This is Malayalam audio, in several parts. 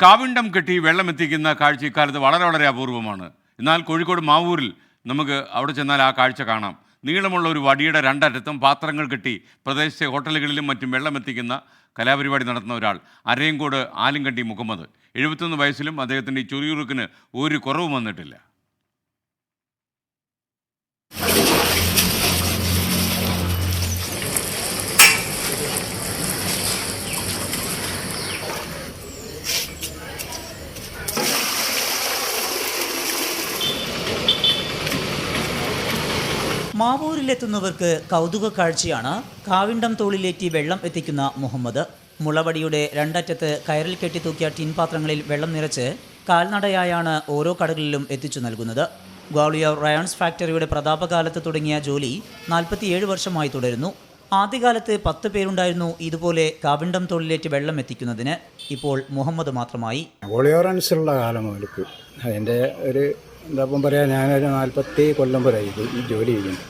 കാവിണ്ടം കെട്ടി വെള്ളമെത്തിക്കുന്ന കാഴ്ച ഇക്കാലത്ത് വളരെ അപൂർവമാണ്. എന്നാൽ കോഴിക്കോട് മാവൂരിൽ നമുക്ക് അവിടെ ചെന്നാൽ ആ കാഴ്ച കാണാം. നീളമുള്ള ഒരു വടിയുടെ രണ്ടറ്റത്തും പാത്രങ്ങൾ കെട്ടി പ്രദേശത്തെ ഹോട്ടലുകളിലും മറ്റും വെള്ളമെത്തിക്കുന്ന കലാപരിപാടി നടത്തുന്ന ഒരാൾ അരയങ്കോട് ആലിങ്കണ്ടി മുഹമ്മദ്. 71 വയസ്സിലും അദ്ദേഹത്തിൻ്റെ ചുറിയുറുക്കിന് ഒരു കുറവും വന്നിട്ടില്ല. മാവൂരിലെത്തുന്നവർക്ക് കൗതുക കാഴ്ചയാണ് കാവിണ്ടം തോളിലേറ്റി വെള്ളം എത്തിക്കുന്ന മുഹമ്മദ്. മുളവടിയുടെ രണ്ടറ്റത്ത് കയറിൽ കെട്ടി തൂക്കിയ ടിൻ പാത്രങ്ങളിൽ വെള്ളം നിറച്ച് കാൽനടയായാണ് ഓരോ കടകളിലും എത്തിച്ചു നൽകുന്നത്. ഗ്വാളിയർ റയോൺസ് ഫാക്ടറിയുടെ പ്രതാപകാലത്ത് തുടങ്ങിയ ജോലി 47 വർഷമായി തുടരുന്നു. ആദ്യകാലത്ത് 10 പേരുണ്ടായിരുന്നു ഇതുപോലെ കാവിണ്ടം തോളിലേറ്റ് വെള്ളം എത്തിക്കുന്നതിന്. ഇപ്പോൾ മുഹമ്മദ് മാത്രമായി. ഗ്വാളിയറൻസുള്ള കാലം മുതൽക്ക് അതിൻ്റെ ഒരു എന്താപ്പം പറയാം, ഞാനൊരു 40 കൊല്ലം വരെ ഈ ജോലി ചെയ്യുന്നു.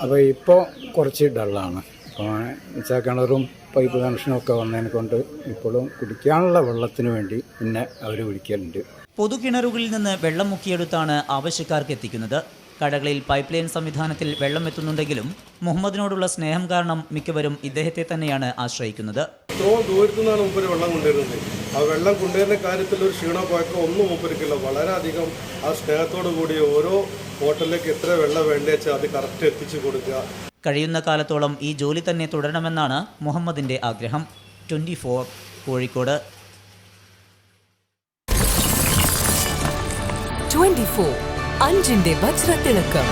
അപ്പോൾ ഇപ്പോൾ കുറച്ച് ഡള്ളാണ്. അപ്പോൾ വെച്ചാൽ കിണറും പൈപ്പ് കണക്ഷനും ഒക്കെ വന്നതിനെ കൊണ്ട് ഇപ്പോഴും കുടിക്കാനുള്ള വെള്ളത്തിന് വേണ്ടി പിന്നെ അവർ വിളിക്കലുണ്ട്. പൊതുകിണറുകളിൽ നിന്ന് വെള്ളം മുക്കിയെടുത്താണ് ആവശ്യക്കാർക്ക് എത്തിക്കുന്നത്. കടകളിൽ പൈപ്പ് ലൈൻ സംവിധാനത്തിൽ വെള്ളം എത്തുന്നുണ്ടെങ്കിലും മുഹമ്മദിനോടുള്ള സ്നേഹം കാരണം മിക്കവരും ഇദ്ദേഹത്തെ തന്നെയാണ് ആശ്രയിക്കുന്നത്. ഇത്രയും ദൂരത്തു നിന്നാണ് മൂപ്പര് വെള്ളം കൊണ്ടുവരുന്നത്. ആ വെള്ളം കൊണ്ടുവരുന്ന കാര്യത്തിൽ ഒരു ക്ഷീണം പോയപ്പോൾ ഒന്നും മൂപ്പരിക്കില്ല. വളരെയധികം ആ സ്നേഹത്തോടു കൂടി ഓരോ ഹോട്ടലിലേക്ക് എത്ര വെള്ളം വേണ്ടേച്ചാൽ അത് കറക്റ്റ് എത്തിച്ചു കൊടുക്കുക. കഴിയുന്ന കാലത്തോളം ഈ ജോലി തന്നെ തുടരണമെന്നാണ് മുഹമ്മദിന്റെ ആഗ്രഹം. 24 കോഴിക്കോട്. 24 അഞ്ചിന്റെ വജ്രത്തിളക്കം.